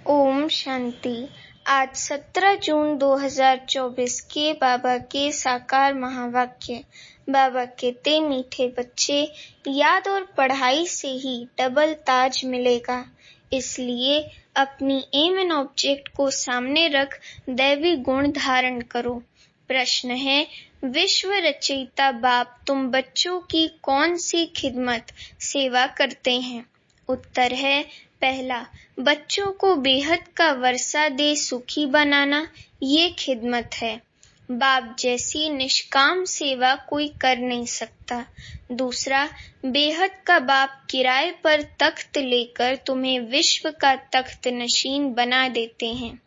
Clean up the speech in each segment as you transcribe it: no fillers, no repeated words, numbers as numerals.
ओम शांति। आज 17 जून 2024 के बाबा के साकार महावाक्य। बाबा कहते, मीठे बच्चे, याद और पढ़ाई से ही डबल ताज मिलेगा। इसलिए अपनी एम एंड ऑब्जेक्ट को सामने रख दैवी गुण धारण करो। प्रश्न है, विश्व रचयिता बाप तुम बच्चों की कौन सी खिदमत सेवा करते हैं? उत्तर है, पहला, बच्चों को बेहद का वर्षा दे सुखी बनाना, ये खिदमत है। बाप जैसी निष्काम सेवा कोई कर नहीं सकता। दूसरा, बेहद का बाप किराए पर तख्त लेकर तुम्हें विश्व का तख्त नशीन बना देते हैं।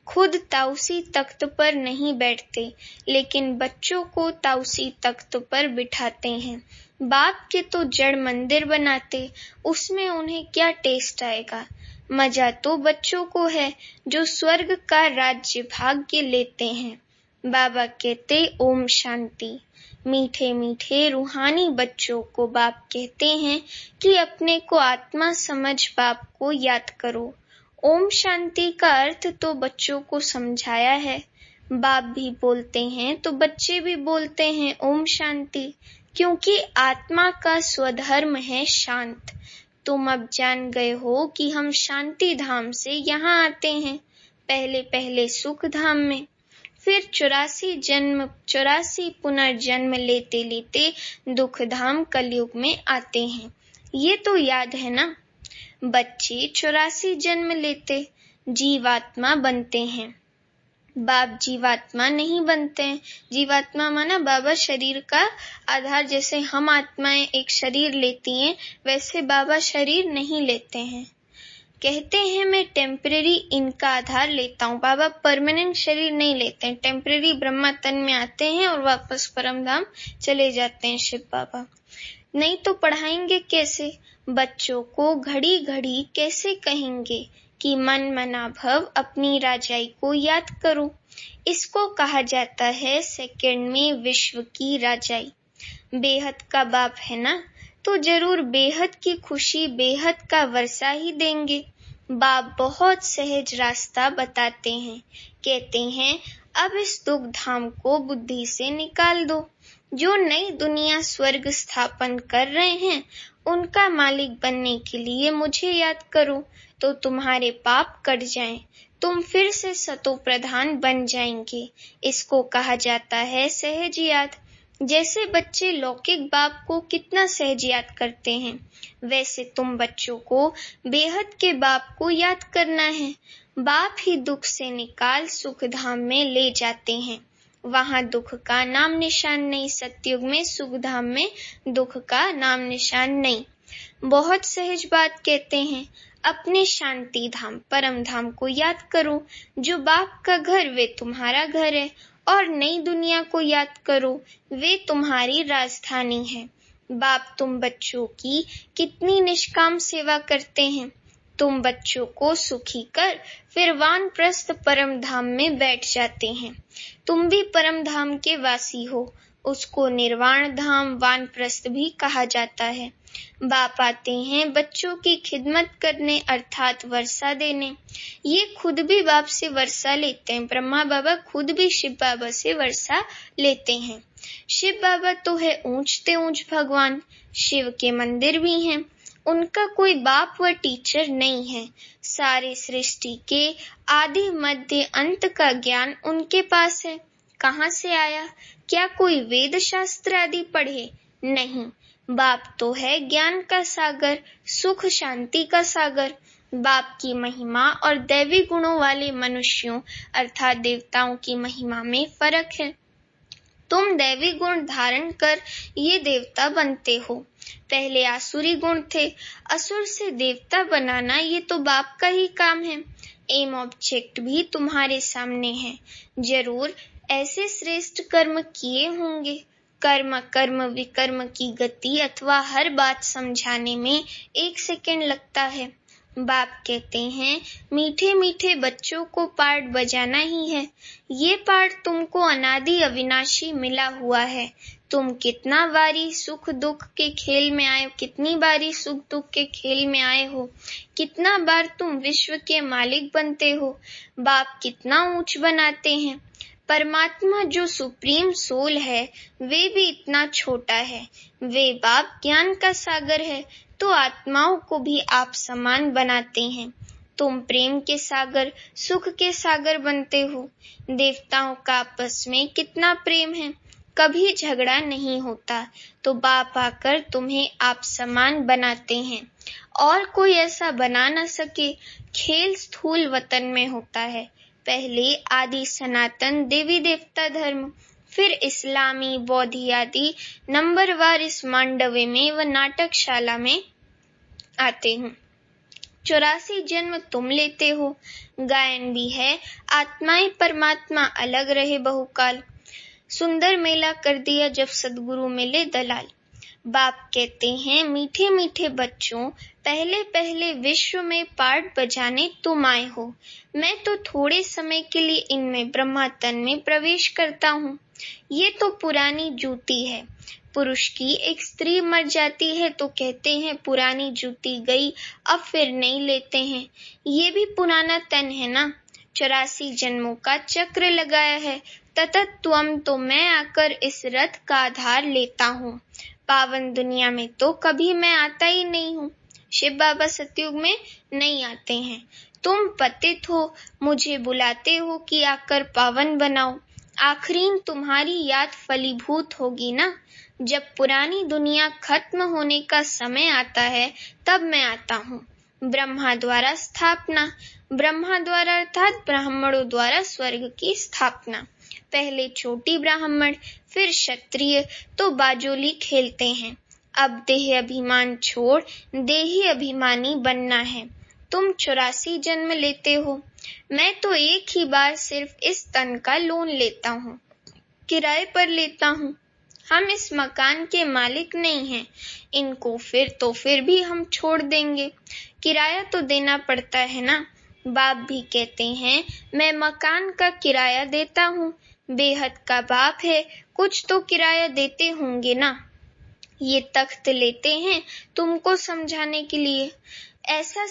खुद ताउसी तख्त पर नहीं बैठते, लेकिन बच्चों को ताउसी तख्त पर बिठाते हैं। बाप के तो जड़ मंदिर बनाते, उसमें उन्हें क्या टेस्ट आएगा। मजा तो बच्चों को है जो स्वर्ग का राज्य भाग्य लेते हैं। बाबा कहते, ओम शांति। मीठे मीठे रूहानी बच्चों को बाप कहते हैं कि अपने को आत्मा समझ बाप को याद करो। ओम शांति का अर्थ तो बच्चों को समझाया है। बाप भी बोलते हैं तो बच्चे भी बोलते हैं ओम शांति, क्योंकि आत्मा का स्वधर्म है शांत। तुम अब जान गए हो कि हम शांति धाम से यहाँ आते हैं, पहले पहले सुख धाम में, फिर 84 पुनर्जन्म लेते लेते दुख धाम कलयुग में आते हैं। ये तो याद है ना। बच्चे 84 जन्म लेते जीवात्मा बनते हैं। बाप जीवात्मा नहीं बनते हैं। जीवात्मा माना बाबा शरीर का आधार, जैसे हम आत्माएं एक शरीर लेती हैं, वैसे बाबा शरीर नहीं लेते हैं। कहते हैं मैं टेम्परेरी इनका आधार लेता हूँ। बाबा परमानेंट शरीर नहीं लेते हैं, टेम्परेरी ब्रह्मा तन में आते हैं और वापस परम धाम चले जाते हैं शिव बाबा। नहीं तो पढ़ाएंगे कैसे? बच्चों को घड़ी घड़ी कैसे कहेंगे कि मन मना भव अपनी राजाई को याद करो। इसको कहा जाता है सेकंड में विश्व की राजाई। बेहद का बाप है ना, तो जरूर बेहद की खुशी, बेहद का वर्षा ही देंगे। बाप बहुत सहज रास्ता बताते हैं। कहते हैं, अब इस दुख धाम को बुद्धि से निकाल दो। जो नई दुनिया स्वर्ग स्थापन कर रहे हैं, उनका मालिक बनने के लिए मुझे याद करो, तो तुम्हारे पाप कट जाएं, तुम फिर से सतो प्रधान बन जाएंगे। इसको कहा जाता है सहज याद। जैसे बच्चे लौकिक बाप को कितना सहज याद करते हैं, वैसे तुम बच्चों को बेहद के बाप को याद करना है। बाप ही दुख से निकाल सुख धाम में ले जाते हैं। वहां दुख का नाम निशान नहीं, सतयुग में सुख धाम में दुख का नाम निशान नहीं। बहुत सहज बात कहते हैं, अपने शांति धाम परम धाम को याद करो। जो बाप का घर वे तुम्हारा घर है, और नई दुनिया को याद करो, वे तुम्हारी राजधानी है। बाप तुम बच्चों की कितनी निष्काम सेवा करते हैं। तुम बच्चों को सुखी कर फिर वानप्रस्थ परम धाम में बैठ जाते हैं। तुम भी परम धाम के वासी हो, उसको निर्वाण धाम वानप्रस्थ भी कहा जाता है। बाप आते हैं बच्चों की खिदमत करने, अर्थात वर्षा देने। ये खुद भी बाप से वर्षा लेते हैं। ब्रह्मा बाबा खुद भी शिव बाबा से वर्षा लेते हैं। शिव बाबा तो है ऊंचते ऊंच भगवान, शिव के मंदिर भी हैं। उनका कोई बाप व टीचर नहीं है। सारे सृष्टि के आदि मध्य अंत का ज्ञान उनके पास है। कहाँ से आया? क्या कोई वेद शास्त्र आदि पढ़े? नहीं, बाप तो है ज्ञान का सागर, सुख शांति का सागर। बाप की महिमा और दैवी गुणों वाले मनुष्यों अर्थात देवताओं की महिमा में फर्क है। तुम दैवी गुण धारण कर ये देवता बनते हो। पहले आसुरी गुण थे, असुर से देवता बनाना ये तो बाप का ही काम है। एम ऑब्जेक्ट भी तुम्हारे सामने है। जरूर ऐसे श्रेष्ठ कर्म किए होंगे। कर्म कर्म विकर्म की गति अथवा हर बात समझाने में 1 सेकंड लगता है। बाप कहते हैं, मीठे मीठे बच्चों को पार्ट बजाना ही है। ये पार्ट तुमको अनादि अविनाशी मिला हुआ है। तुम कितना बारी सुख दुख के खेल में आए, कितनी बारी सुख दुख के खेल में आए हो, कितना बार तुम विश्व के मालिक बनते हो। बाप कितना ऊंच बनाते हैं। परमात्मा जो सुप्रीम सोल है वे भी इतना छोटा है। वे बाप ज्ञान का सागर है तो आत्माओं को भी आप समान बनाते हैं। तुम प्रेम के सागर, सुख के सागर बनते हो। देवताओं का आपस में कितना प्रेम है, कभी झगड़ा नहीं होता, तो बाप आकर तुम्हें आप समान बनाते हैं और कोई ऐसा बना न सके। खेल स्थूल वतन में होता है, पहले आदि सनातन देवी देवता धर्म, फिर इस्लामी बौद्ध आदि नंबरवार इस मांडवे में व नाटकशाला में आते हैं। 84 जन्म तुम लेते हो। गायन भी है, आत्माएं परमात्मा अलग रहे बहुकाल। सुंदर मेला कर दिया जब सदगुरु मिले दलाल। बाप कहते हैं मीठे मीठे बच्चों, पहले पहले विश्व में पार्ट बजाने तुम आए हो। मैं तो थोड़े समय के लिए इनमें ब्रह्मा तन में प्रवेश करता हूँ। ये तो पुरानी जूती है। पुरुष की एक स्त्री मर जाती है तो कहते हैं पुरानी जूती गई, अब फिर नहीं लेते हैं। ये भी पुराना तन है ना। 84 जन्मों का चक्र लगाया है। ततत्वम तो मैं आकर इस रथ का आधार लेता हूँ। पावन दुनिया में तो कभी मैं आता ही नहीं हूँ। शिव बाबा सतयुग में नहीं आते हैं। तुम पतित हो, मुझे बुलाते हो कि आकर पावन बनाओ। आखिरीन तुम्हारी याद फलीभूत होगी ना। जब पुरानी दुनिया खत्म होने का समय आता है तब मैं आता हूँ। ब्रह्मा द्वारा स्थापना, ब्रह्मा द्वारा अर्थात ब्राह्मणों द्वारा स्वर्ग की स्थापना। पहले छोटी ब्राह्मण, फिर क्षत्रिय तो बाजोली खेलते हैं। अब देह अभिमान छोड़ देही अभिमानी बनना है। तुम 84 जन्म लेते हो। मैं तो एक ही बार सिर्फ इस तन का लोन लेता हूँ, किराए पर लेता हूँ। हम इस मकान के मालिक नहीं हैं। इनको फिर भी हम छोड़ देंगे। किराया तो देना पड़ता है ना। बाप भी कहते हैं मैं मकान का किराया देता हूँ। बेहद का बाप है, कुछ तो किराया देते होंगे ना। ये तख्त लेते हैं तुमको समझाने के लिए। ऐसा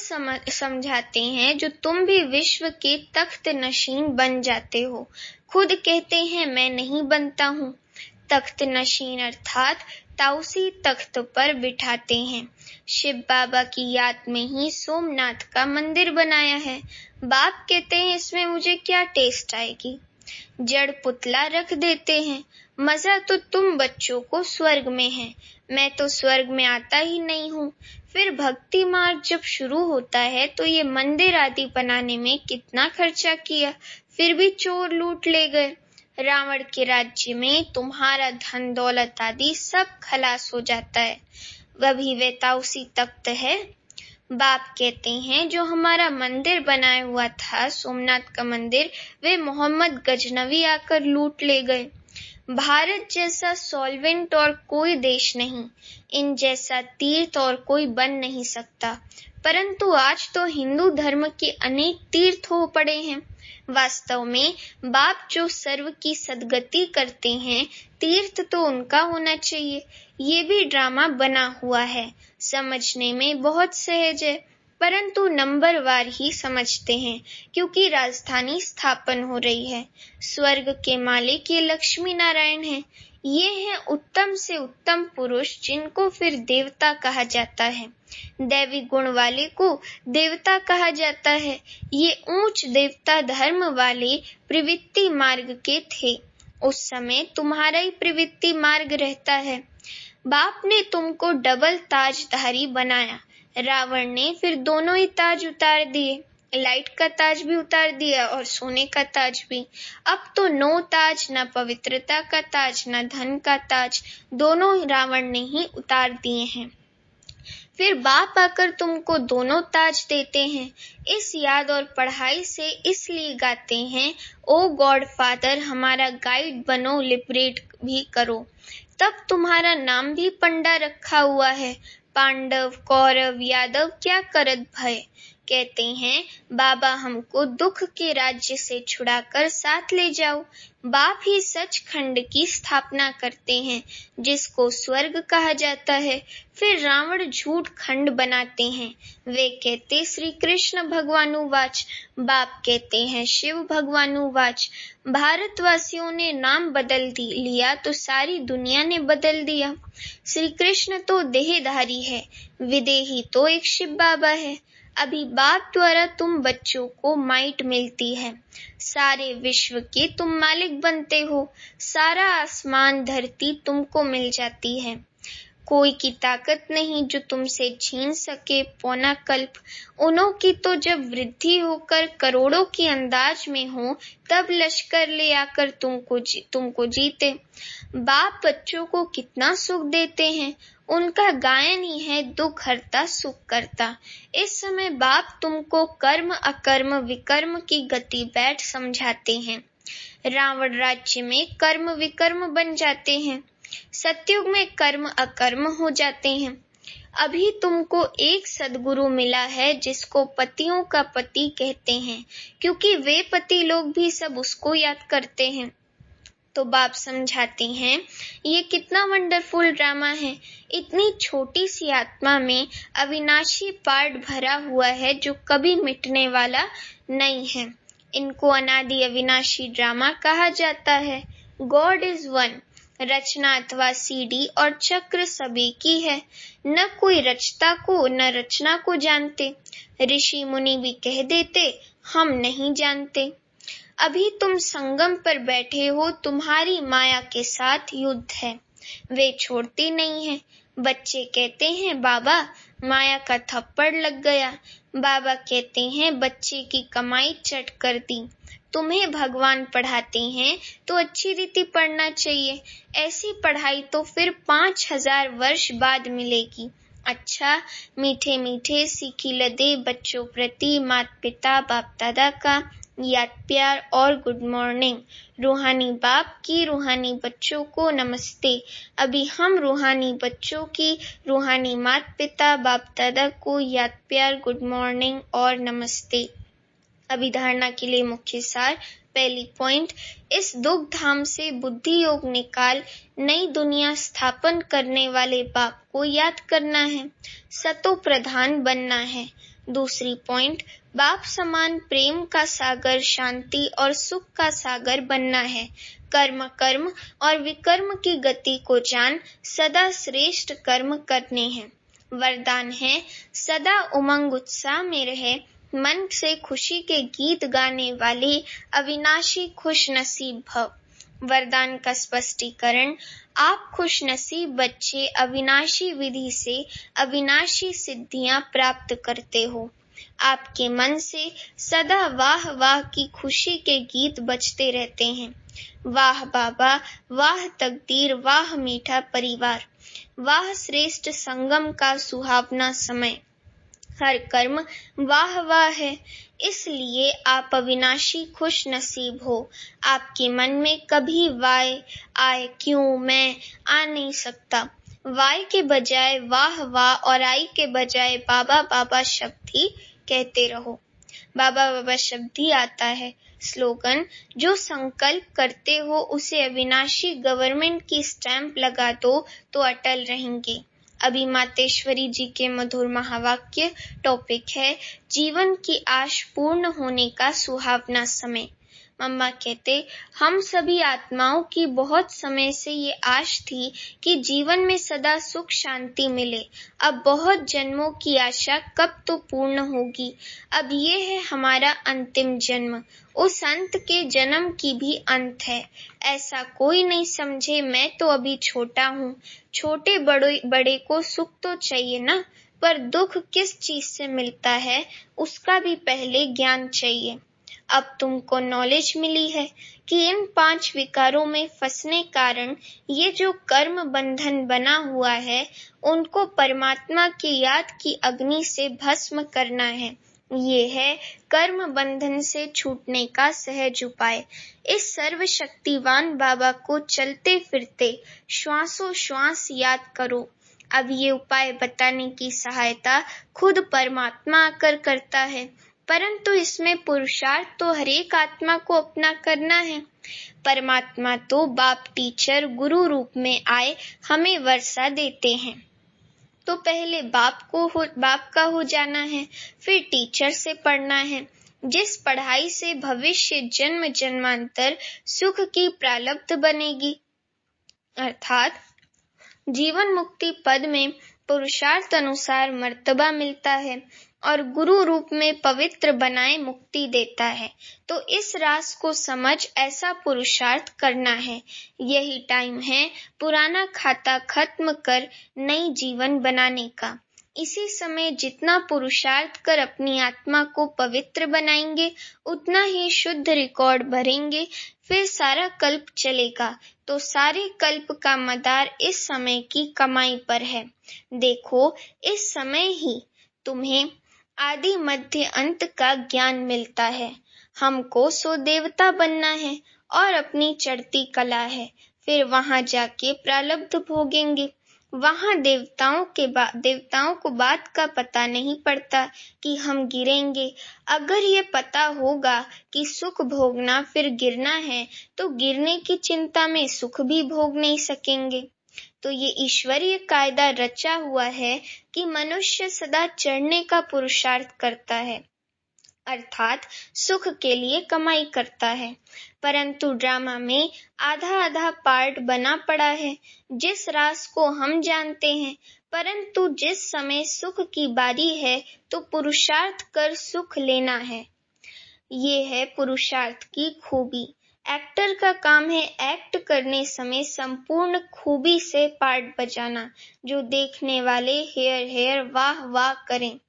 समझाते हैं जो तुम भी विश्व के तख्त नशीन बन जाते हो। खुद कहते हैं मैं नहीं बनता हूँ। तख्त नशीन अर्थात ताउसी तख्त पर बिठाते हैं। शिव बाबा की याद में ही सोमनाथ का मंदिर बनाया है। बाप कहते हैं इसमें मुझे क्या टेस्ट आएगी। जड़ पुतला रख देते हैं। मजा तो तुम बच्चों को स्वर्ग में है, मैं तो स्वर्ग में आता ही नहीं हूँ। फिर भक्ति मार्ग जब शुरू होता है तो ये मंदिर आदि बनाने में कितना खर्चा किया, फिर भी चोर लूट ले गए। रावण के राज्य में तुम्हारा धन दौलत आदि सब खलास हो जाता है। वही वे ताउसी तख्त है। बाप कहते हैं जो हमारा मंदिर बनाया हुआ था, सोमनाथ का मंदिर, वे मोहम्मद गजनवी आकर लूट ले गए। भारत जैसा सॉल्वेंट और कोई देश नहीं, इन जैसा तीर्थ और कोई बन नहीं सकता। परंतु आज तो हिंदू धर्म के अनेक तीर्थ हो पड़े हैं। वास्तव में बाप जो सर्व की सद्गति करते हैं, तीर्थ तो उनका होना चाहिए। ये भी ड्रामा बना हुआ है, समझने में बहुत सहज है, परंतु नंबरवार ही समझते हैं क्योंकि राजधानी स्थापन हो रही है। स्वर्ग के मालिक ये लक्ष्मी नारायण हैं। ये हैं उत्तम से उत्तम पुरुष जिनको फिर देवता कहा जाता है। दैवी गुण वाले को देवता कहा जाता है। ये ऊंच देवता धर्म वाले प्रवृत्ति मार्ग के थे। उस समय तुम्हारा ही प्रवृत्ति मार्ग रहता है। बाप ने तुमको डबल ताजधारी बनाया। रावण ने फिर दोनों ही ताज उतार दिए, लाइट का ताज भी उतार दिया और सोने का ताज भी। अब तो नो ताज, न पवित्रता का ताज, न धन का ताज, दोनों रावण ने ही उतार दिए हैं। फिर बाप आकर तुमको दोनों ताज देते हैं। इस याद और पढ़ाई से इसलिए गाते हैं, ओ गॉड फादर हमारा गाइड बनो, लिबरेट भी करो। तब तुम्हारा नाम भी पंडा रखा हुआ है। पांडव कौरव यादव क्या करत भय, कहते हैं, बाबा हमको दुख के राज्य से छुड़ाकर साथ ले जाओ। बाप ही सचखंड की स्थापना करते हैं, जिसको स्वर्ग कहा जाता है। फिर रावण झूठ खंड बनाते हैं। वे कहते श्री कृष्ण भगवानुवाच, बाप कहते हैं शिव भगवानुवाच। भारतवासियों ने नाम बदल लिया तो सारी दुनिया ने बदल दिया। श्री कृष्ण तो देहधारी है, विदेही तो एक शिव बाबा है। अभी बाप द्वारा तुम बच्चों को माइट मिलती है। सारे विश्व के तुम मालिक बनते हो। सारा आसमान धरती तुमको मिल जाती है। कोई की ताकत नहीं जो तुमसे छीन सके पौना कल्प। उन्हों की तो जब वृद्धि होकर करोड़ों की अंदाज में हो, तब लश्कर ले आकर तुमको जीते। बाप बच्चों को कितना सुख देते हैं। उनका गायन ही है दुख हरता सुख करता। इस समय बाप तुमको कर्म अकर्म विकर्म की गति बैठ समझाते हैं। रावण राज्य में कर्म विकर्म बन जाते हैं। सतयुग में कर्म अकर्म हो जाते हैं। अभी तुमको एक सद्गुरु मिला है, जिसको पतियों का पति कहते हैं, क्योंकि वे पति लोग भी सब उसको याद करते हैं। तो बाप समझाते हैं, ये कितना वंडरफुल ड्रामा है। इतनी छोटी सी आत्मा में अविनाशी पार्ट भरा हुआ है, जो कभी मिटने वाला नहीं है। इनको अनादि अविनाशी ड्रामा कहा जाता है। God is one. रचना अथवा सीढ़ी और चक्र सभी की है। न कोई रचता को न रचना को जानते। ऋषि मुनि भी कह देते, हम नहीं जानते। अभी तुम संगम पर बैठे हो, तुम्हारी माया के साथ युद्ध है। वे छोड़ती नहीं है। बच्चे कहते हैं, बाबा माया का थप्पड़ लग गया। बाबा कहते हैं, बच्चे की कमाई चट कर दी। तुम्हें भगवान पढ़ाते हैं तो अच्छी रीति पढ़ना चाहिए। ऐसी पढ़ाई तो फिर 5000 वर्ष बाद मिलेगी। अच्छा, मीठे मीठे सीखी लदे बच्चों प्रति माता पिता बाप दादा का याद प्यार और गुड मॉर्निंग। रूहानी बाप की रूहानी बच्चों को नमस्ते। अभी हम रूहानी बच्चों की रूहानी माता पिता बाप दादा को याद प्यार गुड मॉर्निंग और नमस्ते। अभिधारणा के लिए मुख्य सार। पहली पॉइंट, इस दुख धाम से बुद्धि योग निकाल नई दुनिया स्थापन करने वाले बाप को याद करना है। सतो प्रधान बनना है। दूसरी पॉइंट, बाप समान प्रेम का सागर शांति और सुख का सागर बनना है। कर्म और विकर्म की गति को जान सदा श्रेष्ठ कर्म करने हैं। वरदान है, सदा उमंग उत्साह में रहे, मन से खुशी के गीत गाने वाले अविनाशी खुश नसीब भव। वरदान का स्पष्टीकरण, आप खुश नसीब बच्चे अविनाशी विधि से अविनाशी सिद्धियां प्राप्त करते हो। आपके मन से सदा वाह वाह की खुशी के गीत बजते रहते हैं। वाह बाबा, वाह तकदीर, वाह मीठा परिवार, वाह श्रेष्ठ संगम का सुहावना समय। हर कर्म वाह वाह है, इसलिए आप अविनाशी खुश नसीब हो। आपके मन में कभी वाय आय क्यों मैं आ नहीं सकता। वाय के बजाय वाह वाह और आई के बजाय बाबा बाबा शब्द ही कहते रहो। बाबा बाबा शब्द ही आता है। स्लोगन, जो संकल्प करते हो उसे अविनाशी गवर्नमेंट की स्टैंप लगा दो तो अटल रहेंगे। अभी मातेश्वरी जी के मधुर महावाक्य। टॉपिक है, जीवन की आश पूर्ण होने का सुहावना समय। मम्मा कहते, हम सभी आत्माओं की बहुत समय से ये आश थी कि जीवन में सदा सुख शांति मिले। अब बहुत जन्मों की आशा कब तो पूर्ण होगी। अब ये है हमारा अंतिम जन्म। उस अंत के जन्म की भी अंत है। ऐसा कोई नहीं समझे मैं तो अभी छोटा हूँ। छोटे बड़े को सुख तो चाहिए ना, पर दुख किस चीज से मिलता है उसका भी पहले ज्ञान चाहिए। अब तुमको नॉलेज मिली है कि इन 5 विकारों में फंसने कारण ये जो कर्म बंधन बना हुआ है, उनको परमात्मा की याद की अग्नि से भस्म करना है। ये है कर्म बंधन से छूटने का सहज उपाय। इस सर्वशक्तिवान बाबा को चलते फिरते श्वासों श्वास याद करो। अब ये उपाय बताने की सहायता खुद परमात्मा आकर करता है, परंतु इसमें पुरुषार्थ तो हरेक आत्मा को अपना करना है। परमात्मा तो बाप, टीचर, गुरु रूप में आए हमें वर्षा देते हैं, तो पहले बाप का हो जाना है, फिर टीचर से पढ़ना है, जिस पढ़ाई से भविष्य जन्म जन्मांतर सुख की प्रालब्ध बनेगी। अर्थात जीवन मुक्ति पद में पुरुषार्थ अनुसार मर्तबा मिलता है और गुरु रूप में पवित्र बनाए मुक्ति देता है। तो इस रास को समझ ऐसा पुरुषार्थ करना है। यही टाइम है पुराना खाता खत्म कर नई जीवन बनाने का। इसी समय जितना पुरुषार्थ कर अपनी आत्मा को पवित्र बनाएंगे, उतना ही शुद्ध रिकॉर्ड भरेंगे, फिर सारा कल्प चलेगा। तो सारे कल्प का मदार इस समय की कमाई पर है। देखो, इस समय ही तुम्हें आदि मध्य अंत का ज्ञान मिलता है। हमको सो देवता बनना है और अपनी चढ़ती कला है, फिर वहां जाके प्रारब्ध भोगेंगे। वहां देवताओं को बात का पता नहीं पड़ता कि हम गिरेंगे। अगर ये पता होगा कि सुख भोगना फिर गिरना है, तो गिरने की चिंता में सुख भी भोग नहीं सकेंगे। तो ये ईश्वरीय कायदा रचा हुआ है कि मनुष्य सदा चढ़ने का पुरुषार्थ करता है, अर्थात सुख के लिए कमाई करता है। परंतु ड्रामा में आधा आधा पार्ट बना पड़ा है। जिस रास को हम जानते हैं, परंतु जिस समय सुख की बारी है तो पुरुषार्थ कर सुख लेना है। ये है पुरुषार्थ की खूबी। एक्टर का काम है एक्ट करने समय संपूर्ण खूबी से पार्ट बजाना, जो देखने वाले हेयर हेयर वाह वाह करें।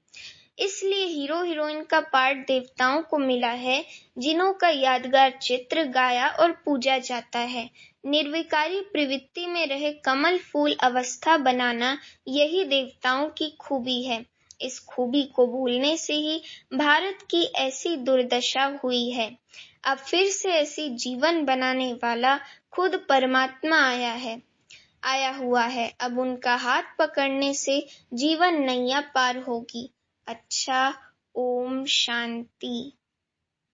इसलिए हीरो हीरोइन का पार्ट देवताओं को मिला है, जिन्हों का यादगार चित्र गाया और पूजा जाता है। निर्विकारी प्रवृत्ति में रहे कमल फूल अवस्था बनाना, यही देवताओं की खूबी है। इस खूबी को भूलने से ही भारत की ऐसी दुर्दशा हुई है। अब फिर से ऐसी जीवन बनाने वाला खुद परमात्मा आया हुआ है। अब उनका हाथ पकड़ने से जीवन नैया पार होगी। अच्छा, ओम शांति।